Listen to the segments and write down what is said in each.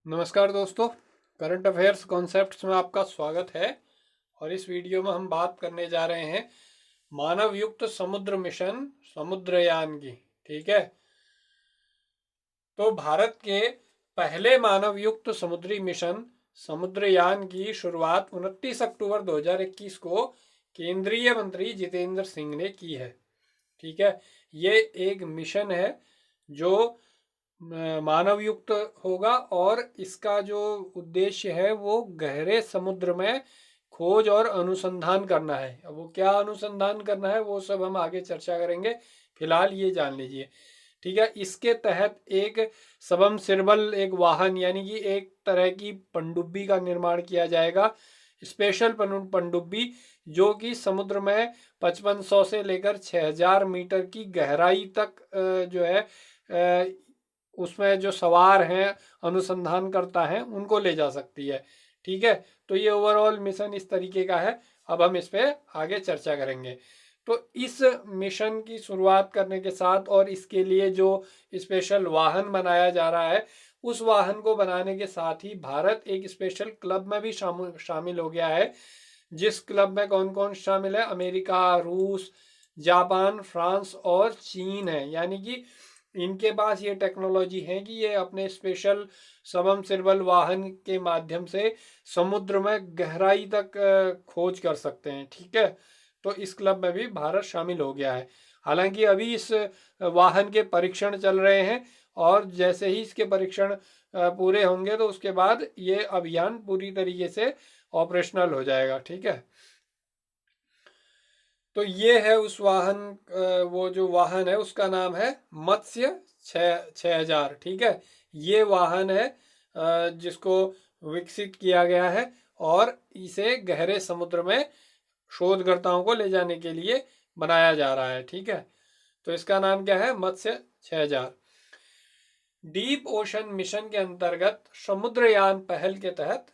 नमस्कार दोस्तों, current affairs concepts में आपका स्वागत है। और इस वीडियो में हम बात करने जा रहे हैं मानव युक्त समुद्र मिशन समुद्रयान की। ठीक है, तो भारत के पहले मानव युक्त समुद्री मिशन समुद्रयान की शुरुआत 29 अक्टूबर 2021 को केंद्रीय मंत्री जितेंद्र सिंह ने की है। ठीक है, ये एक मिशन है जो मानव युक्त होगा और इसका जो उद्देश्य है वो गहरे समुद्र में खोज और अनुसंधान करना है। अब वो क्या अनुसंधान करना है वो सब हम आगे चर्चा करेंगे, फिलहाल ये जान लीजिए। ठीक है, इसके तहत एक सबमर्सिबल एक वाहन यानी कि एक तरह की पनडुब्बी का निर्माण किया जाएगा, स्पेशल पनडुब्बी, जो कि समुद्र में 5500 से लेकर 6000 मीटर की गहराई तक जो है उसमें जो सवार हैं अनुसंधान करता है उनको ले जा सकती है। ठीक है, तो ये ओवरऑल मिशन इस तरीके का है। अब हम इस पे आगे चर्चा करेंगे। तो इस मिशन की शुरुआत करने के साथ और इसके लिए जो स्पेशल वाहन बनाया जा रहा है, उस वाहन को बनाने के साथ ही भारत एक स्पेशल क्लब में भी शामिल हो गया है। जिस क्लब में कौन कौन शामिल है? अमेरिका, रूस, जापान, फ्रांस और चीन है। यानी कि इनके पास ये टेक्नोलॉजी है कि ये अपने स्पेशल सबमर्सिबल वाहन के माध्यम से समुद्र में गहराई तक खोज कर सकते हैं। ठीक है, तो इस क्लब में भी भारत शामिल हो गया है। हालांकि अभी इस वाहन के परीक्षण चल रहे हैं और जैसे ही इसके परीक्षण पूरे होंगे तो उसके बाद ये अभियान पूरी तरीके से ऑपरेशनल हो जाएगा। ठीक है, तो ये है उस वाहन वो जो वाहन है उसका नाम है मत्स्य 6000। ठीक है, ये वाहन है जिसको विकसित किया गया है और इसे गहरे समुद्र में शोधकर्ताओं को ले जाने के लिए बनाया जा रहा है। ठीक है, तो इसका नाम क्या है? मत्स्य 6000। डीप ओशन मिशन के अंतर्गत समुद्रयान पहल के तहत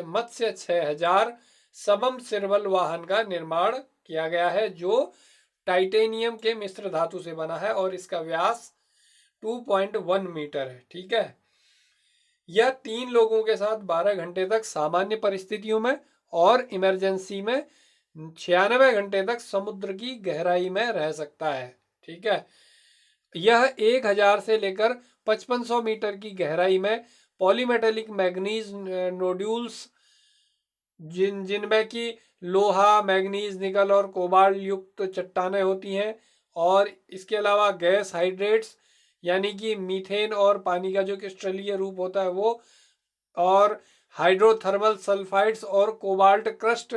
मत्स्य 6000 सबमर्सिबल वाहन का निर्माण किया गया है, जो टाइटेनियम के मिश्र धातु से बना है और इसका व्यास 2.1 मीटर है। ठीक है, यह 3 लोगों के साथ 12 घंटे तक सामान्य परिस्थितियों में और इमरजेंसी में 96 घंटे तक समुद्र की गहराई में रह सकता है। ठीक है, यह 1000 से लेकर 5500 मीटर की गहराई में पॉलीमेटेलिक मैग्नीज नोड्यूल्स जिनमें कि लोहा, मैग्नीज, निकल और कोबाल्ट युक्त चट्टानें होती हैं, और इसके अलावा गैस हाइड्रेट्स यानी कि मीथेन और पानी का जो क्रिस्टलीय रूप होता है वो, और हाइड्रोथर्मल सल्फाइड्स और कोबाल्ट क्रस्ट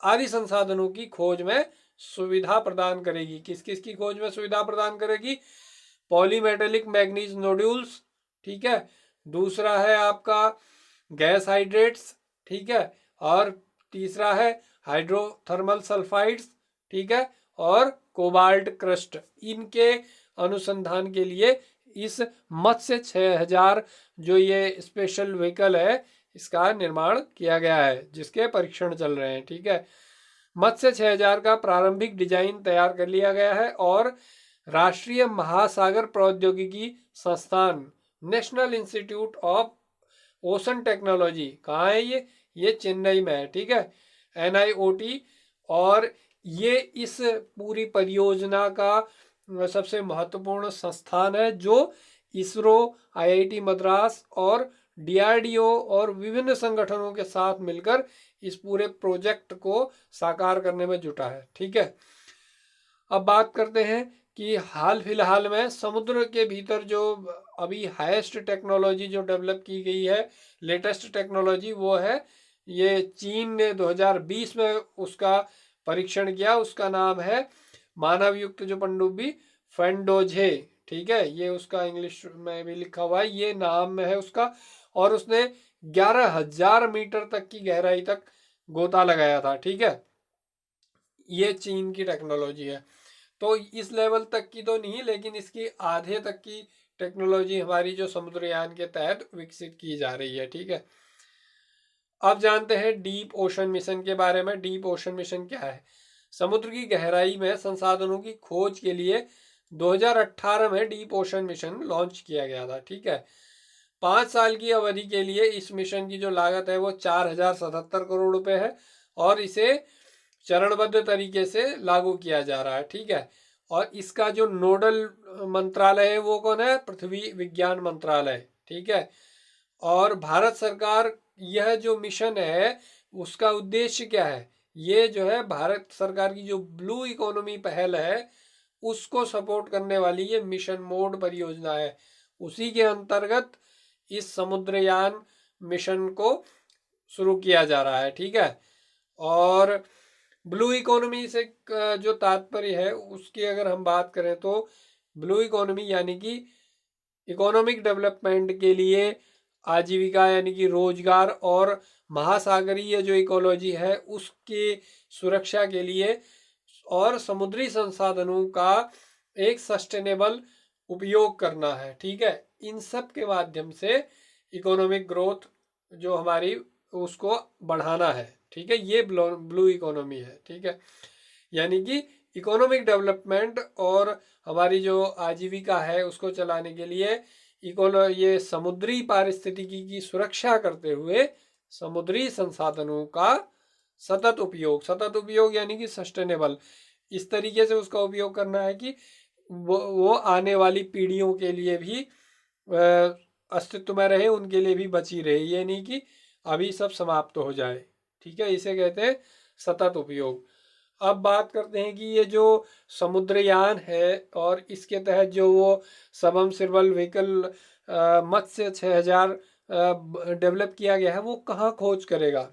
आदि संसाधनों की खोज में सुविधा प्रदान करेगी। किस किस की खोज में सुविधा प्रदान करेगी? पॉलीमेटेलिक मैग्नीज नोड्यूल्स, ठीक है, दूसरा है आपका गैस हाइड्रेट्स, ठीक है, और तीसरा है हाइड्रोथर्मल सल्फाइड्स, ठीक है, और कोबाल्ट क्रस्ट। इनके अनुसंधान के लिए इस मत्स्य 6000 जो ये स्पेशल व्हीकल है इसका निर्माण किया गया है, जिसके परीक्षण चल रहे हैं। ठीक है, मत्स्य 6000 का प्रारंभिक डिजाइन तैयार कर लिया गया है और राष्ट्रीय महासागर प्रौद्योगिकी संस्थान national institute of ocean technology, कहाँ है ये चेन्नई में है। ठीक है, NIOT, और ये इस पूरी परियोजना का सबसे महत्वपूर्ण संस्थान है जो इसरो, IIT मद्रास और DRDO और विभिन्न संगठनों के साथ मिलकर इस पूरे प्रोजेक्ट को साकार करने में जुटा है। ठीक है, अब बात करते हैं कि हाल फिलहाल में समुद्र के भीतर जो अभी हाईएस्ट टेक्नोलॉजी जो डेवलप की गई है, लेटेस्ट टेक्नोलॉजी, वो है ये चीन ने 2020 में उसका परीक्षण किया। उसका नाम है मानव युक्त जो पनडुब्बी फेंडोजे। ठीक है, ये उसका इंग्लिश में भी लिखा हुआ है, ये नाम में है उसका, और उसने 11,000 मीटर तक की गहराई तक गोता लगाया था। ठीक है, ये चीन की टेक्नोलॉजी है। तो इस लेवल तक की तो नहीं, लेकिन इसकी आधे तक की टेक्नोलॉजी हमारी जो समुद्रयान के तहत विकसित की जा रही है। ठीक है, अब जानते हैं डीप ओशन मिशन के बारे में। डीप ओशन मिशन क्या है? समुद्र की गहराई में संसाधनों की खोज के लिए 2018 में डीप ओशन मिशन लॉन्च किया गया था। ठीक है, 5 साल की अवधि के लिए इस मिशन की जो लागत है वो 4077 करोड़ रुपए है और इसे चरणबद्ध तरीके से लागू किया जा रहा है। ठीक है, और इसका जो नोडल मंत्रालय है वो कौन है? पृथ्वी विज्ञान मंत्रालय। ठीक है, और भारत सरकार यह जो मिशन है उसका उद्देश्य क्या है? ये जो है भारत सरकार की जो ब्लू इकोनॉमी पहल है उसको सपोर्ट करने वाली ये मिशन मोड परियोजना है। उसी के अंतर्गत इस समुद्रयान मिशन को शुरू किया जा रहा है। ठीक है, और ब्लू इकोनॉमी से जो तात्पर्य है उसकी अगर हम बात करें तो ब्लू इकोनॉमी यानी कि इकोनॉमिक डेवलपमेंट के लिए आजीविका यानी कि रोजगार और महासागरीय जो इकोलॉजी है उसके सुरक्षा के लिए और समुद्री संसाधनों का एक सस्टेनेबल उपयोग करना है। ठीक है, इन सब के माध्यम से इकोनॉमिक ग्रोथ जो हमारी उसको बढ़ाना है। ठीक है, ये ब्लू इकोनॉमी है। ठीक है, यानी कि इकोनॉमिक डेवलपमेंट और हमारी जो आजीविका है उसको चलाने के लिए ये समुद्री पारिस्थितिकी की सुरक्षा करते हुए समुद्री संसाधनों का सतत उपयोग यानी कि सस्टेनेबल, इस तरीके से उसका उपयोग करना है कि वो आने वाली पीढ़ियों के लिए भी अस्तित्व में रहे, उनके लिए भी बची रहे, ये नहीं कि अभी सब समाप्त हो जाए। ठीक है, इसे कहते हैं सतत उपयोग। अब बात करते हैं कि ये जो समुद्रयान है और इसके तहत जो वो सबमर्सिबल व्हीकल मत्स्य 6000 डेवलप किया गया है वो कहाँ खोज करेगा।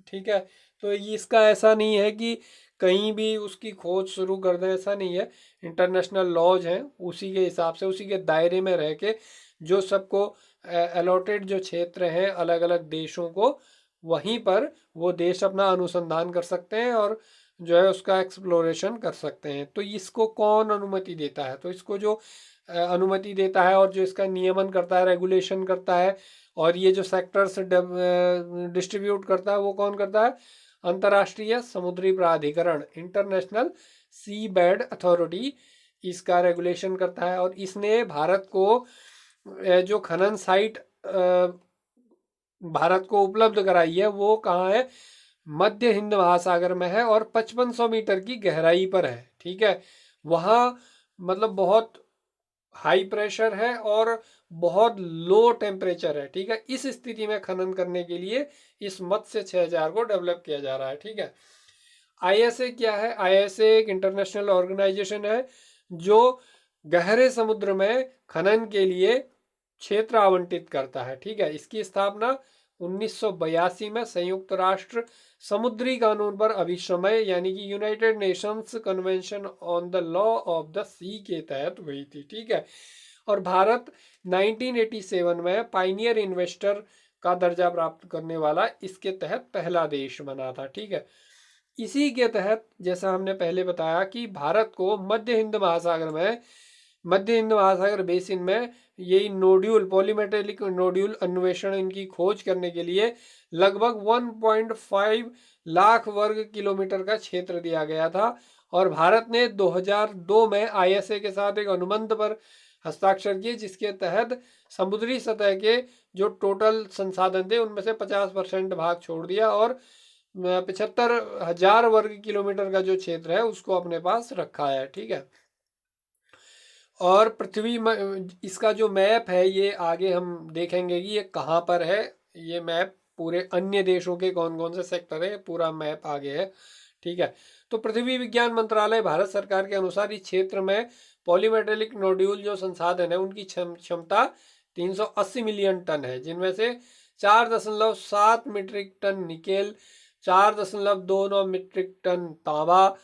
ठीक है, तो इसका ऐसा नहीं है कि कहीं भी उसकी खोज शुरू कर दें, ऐसा नहीं है। इंटरनेशनल लॉज हैं, उसी के हिसाब से उसी के दायरे में रह के जो सबको अलॉटेड जो क्षेत्र हैं अलग अलग देशों को, वहीं पर वो देश अपना अनुसंधान कर सकते हैं और जो है उसका एक्सप्लोरेशन कर सकते हैं। तो इसको कौन अनुमति देता है? तो इसको जो अनुमति देता है और जो इसका नियमन करता है, रेगुलेशन करता है और ये जो सेक्टर्स डिस्ट्रीब्यूट करता है वो कौन करता है? अंतर्राष्ट्रीय समुद्री प्राधिकरण, इंटरनेशनल सी बेड अथॉरिटी इसका रेगुलेशन करता है। और इसने भारत को जो खनन साइट भारत को उपलब्ध कराई है वो कहाँ है? मध्य हिंद महासागर में है और 5500 मीटर की गहराई पर है। ठीक है, वहाँ मतलब बहुत हाई प्रेशर है और बहुत लो टेम्परेचर है। ठीक है, इस स्थिति में खनन करने के लिए इस मत्स्य 6000 को डेवलप किया जा रहा है। ठीक है, आईएसए क्या है? आईएसए एक इंटरनेशनल ऑर्गेनाइजेशन है जो गहरे समुद्र में खनन के लिए क्षेत्र आवंटित करता है। ठीक है, इसकी स्थापना 1982 में संयुक्त राष्ट्र समुद्री कानून पर अभिसमय यानी कि united nations convention on the law of the sea के तहत हुई थी। ठीक है, और भारत 1987 में पाइनियर इन्वेस्टर का दर्जा प्राप्त करने वाला इसके तहत पहला देश बना था। ठीक है, इसी के तहत जैसा हमने पहले बताया कि भारत को मध्य हिंद महासागर बेसिन में यही नोड्यूल पॉलीमेटेलिक नोड्यूल अन्वेषण इनकी खोज करने के लिए लगभग 1.5 लाख वर्ग किलोमीटर का क्षेत्र दिया गया था। और भारत ने 2002 में आईएसए के साथ एक अनुबंध पर हस्ताक्षर किए जिसके तहत समुद्री सतह के जो टोटल संसाधन थे उनमें से 50% भाग छोड़ दिया और 75,000 वर्ग किलोमीटर का जो क्षेत्र है उसको अपने पास रखा है। ठीक है, और पृथ्वी इसका जो मैप है ये आगे हम देखेंगे कि ये कहाँ पर है। ये मैप पूरे अन्य देशों के कौन कौन से सेक्टर है पूरा मैप आगे है। ठीक है, तो पृथ्वी विज्ञान मंत्रालय भारत सरकार के अनुसार इस क्षेत्र में पॉलीमेटेलिक नोड्यूल जो संसाधन है उनकी क्षमता 380 मिलियन टन है, जिनमें से 4.7 metric ton nickel, 4.29 metric ton तांबा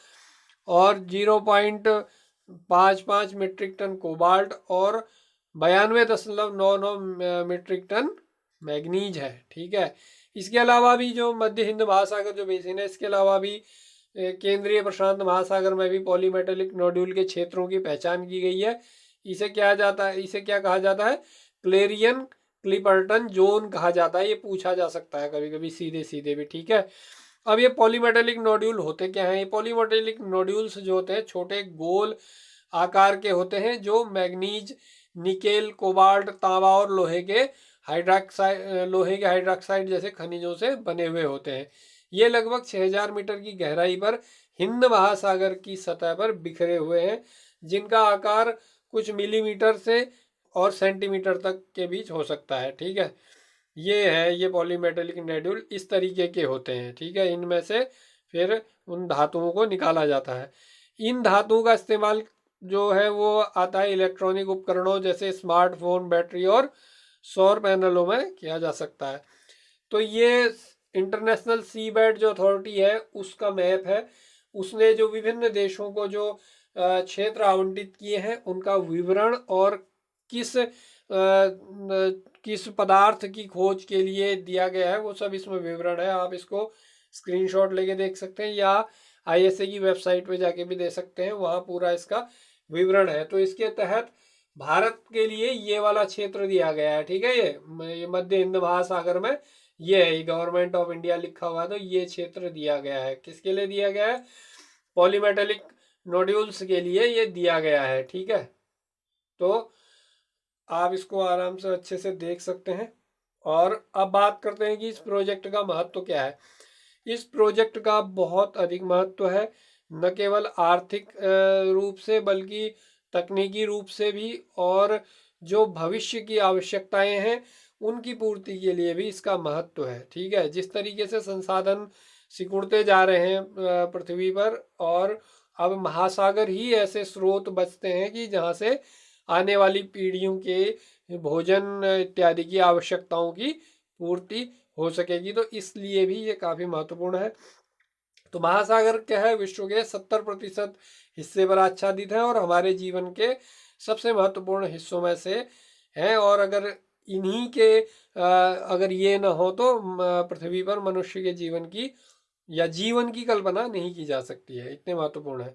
और 0.55 मीट्रिक टन कोबाल्ट और 92.99 मीट्रिक टन मैग्नीज है। ठीक है, इसके अलावा भी जो मध्य हिंद महासागर जो बेसिन है इसके अलावा भी केंद्रीय प्रशांत महासागर में भी पॉलीमेटेलिक नोड्यूल के क्षेत्रों की पहचान की गई है। इसे क्या कहा जाता है? क्लेरियन क्लिपर्टन जोन कहा जाता है। ये पूछा जा सकता है कभी कभी सीधे सीधे भी। ठीक है, अब ये पॉलीमेटेलिक नोड्यूल होते क्या हैं? ये पॉलीमेटेलिक नोड्यूल्स जो होते हैं छोटे गोल आकार के होते हैं जो मैग्नीज, निकेल, कोबाल्ट, तांबा और लोहे के हाइड्रोक्साइड, लोहे के हाइड्रोक्साइड जैसे खनिजों से बने हुए होते हैं। ये लगभग 6000 मीटर की गहराई पर हिंद महासागर की सतह पर बिखरे हुए हैं, जिनका आकार कुछ मिलीमीटर से और सेंटीमीटर तक के बीच हो सकता है। ठीक है, ये पॉलीमेटेलिक नोड्यूल इस तरीके के होते हैं। ठीक है, इनमें से फिर उन धातुओं को निकाला जाता है। इन धातुओं का इस्तेमाल जो है वो आता है इलेक्ट्रॉनिक उपकरणों जैसे स्मार्टफोन, बैटरी और सौर पैनलों में किया जा सकता है। तो ये इंटरनेशनल सी बेड जो अथॉरिटी है उसका मैप है। उसने जो विभिन्न देशों को जो क्षेत्र आवंटित किए हैं उनका विवरण और किस पदार्थ की खोज के लिए दिया गया है वो सब इसमें विवरण है। आप इसको स्क्रीनशॉट लेके देख सकते हैं या आईएसए की वेबसाइट पे जाके भी दे सकते हैं, वहाँ पूरा इसका विवरण है। तो इसके तहत भारत के लिए ये वाला क्षेत्र दिया गया है। ठीक है, ये मध्य हिंद महासागर में ये है, गवर्नमेंट ऑफ इंडिया लिखा हुआ है, तो ये क्षेत्र दिया गया है। किसके लिए दिया गया है? पॉलीमेटेलिक नोड्यूल्स के लिए ये दिया गया है। ठीक है, तो आप इसको आराम से अच्छे से देख सकते हैं। और अब बात करते हैं कि इस प्रोजेक्ट का महत्व क्या है। इस प्रोजेक्ट का बहुत अधिक महत्व है, न केवल आर्थिक रूप से बल्कि तकनीकी रूप से भी, और जो भविष्य की आवश्यकताएं हैं उनकी पूर्ति के लिए भी इसका महत्व है। ठीक है, जिस तरीके से संसाधन सिकुड़ते जा रहे हैं पृथ्वी पर, और अब महासागर ही ऐसे स्रोत बचते हैं कि जहाँ से आने वाली पीढ़ियों के भोजन इत्यादि की आवश्यकताओं की पूर्ति हो सकेगी, तो इसलिए भी ये काफ़ी महत्वपूर्ण है। तो महासागर क्या है? विश्व के 70% हिस्से पर आच्छादित है और हमारे जीवन के सबसे महत्वपूर्ण हिस्सों में से है। और अगर इन्हीं के अगर ये ना हो तो पृथ्वी पर मनुष्य के जीवन की या जीवन की कल्पना नहीं की जा सकती है, इतने महत्वपूर्ण है।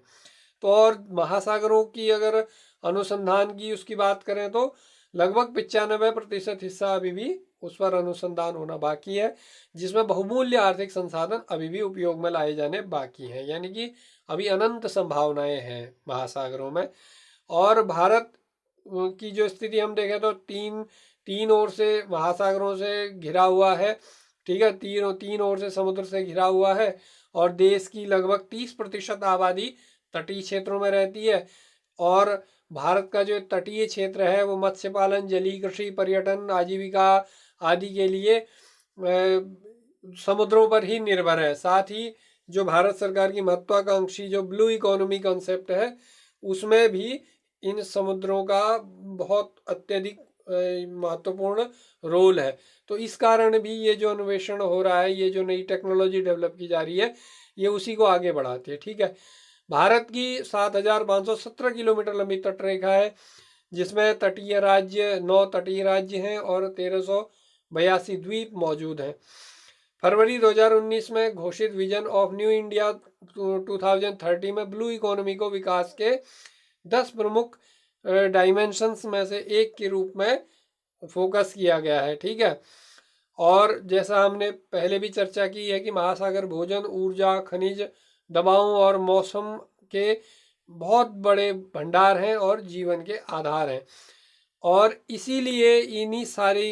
तो और महासागरों की अगर अनुसंधान की उसकी बात करें तो लगभग 95% हिस्सा अभी भी उस पर अनुसंधान होना बाकी है, जिसमें बहुमूल्य आर्थिक संसाधन अभी भी उपयोग में लाए जाने बाकी हैं। यानी कि अभी अनंत संभावनाएं हैं महासागरों में। और भारत की जो स्थिति हम देखें तो तीन ओर से महासागरों से घिरा हुआ है। ठीक है, तीन ओर से समुद्र से घिरा हुआ है, और देश की लगभग 30% आबादी तटीय क्षेत्रों में रहती है। और भारत का जो तटीय क्षेत्र है वो मत्स्य पालन, जलीय कृषि, पर्यटन, आजीविका आदि के लिए समुद्रों पर ही निर्भर है। साथ ही जो भारत सरकार की महत्वाकांक्षी जो ब्लू इकोनॉमी कॉन्सेप्ट है उसमें भी इन समुद्रों का बहुत अत्यधिक महत्वपूर्ण रोल है। तो इस कारण भी ये जो अन्वेषण हो रहा है, ये जो नई टेक्नोलॉजी डेवलप की जा रही है, ये उसी को आगे बढ़ाती है। ठीक है, भारत की 7517 किलोमीटर लंबी तटरेखा है, जिसमें तटीय राज्य 9 तटीय राज्य हैं और 1382 द्वीप मौजूद हैं। फरवरी 2019 में घोषित विजन ऑफ न्यू इंडिया 2030 में ब्लू इकोनॉमी को विकास के 10 प्रमुख डायमेंशंस में से एक के रूप में फोकस किया गया है। ठीक है, और जैसा हमने पहले भी चर्चा की है कि महासागर भोजन, ऊर्जा, खनिज, दबाव और मौसम के बहुत बड़े भंडार हैं और जीवन के आधार हैं। और इसीलिए इन्हीं सारी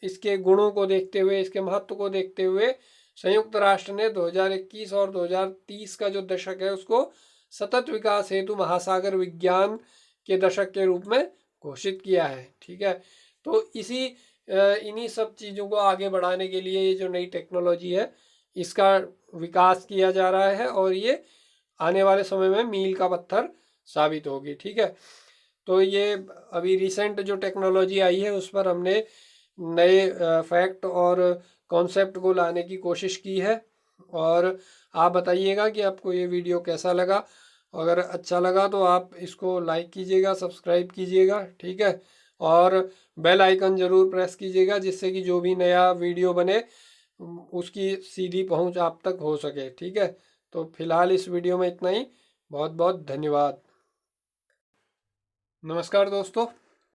इसके गुणों को देखते हुए, इसके महत्व को देखते हुए संयुक्त राष्ट्र ने 2021 और 2030 का जो दशक है उसको सतत विकास हेतु महासागर विज्ञान के दशक के रूप में घोषित किया है। ठीक है, तो इन्हीं सब चीज़ों को आगे बढ़ाने के लिए ये जो नई टेक्नोलॉजी है इसका विकास किया जा रहा है, और ये आने वाले समय में मील का पत्थर साबित होगी। ठीक है, तो ये अभी रिसेंट जो टेक्नोलॉजी आई है उस पर हमने नए फैक्ट और कॉन्सेप्ट को लाने की कोशिश की है। और आप बताइएगा कि आपको ये वीडियो कैसा लगा। अगर अच्छा लगा तो आप इसको लाइक कीजिएगा, सब्सक्राइब कीजिएगा। ठीक है, और बेल आइकन ज़रूर प्रेस कीजिएगा, जिससे कि जो भी नया वीडियो बने उसकी सीधी पहुंच आप तक हो सके। ठीक है, तो फिलहाल इस वीडियो में इतना ही। बहुत बहुत धन्यवाद। नमस्कार दोस्तों।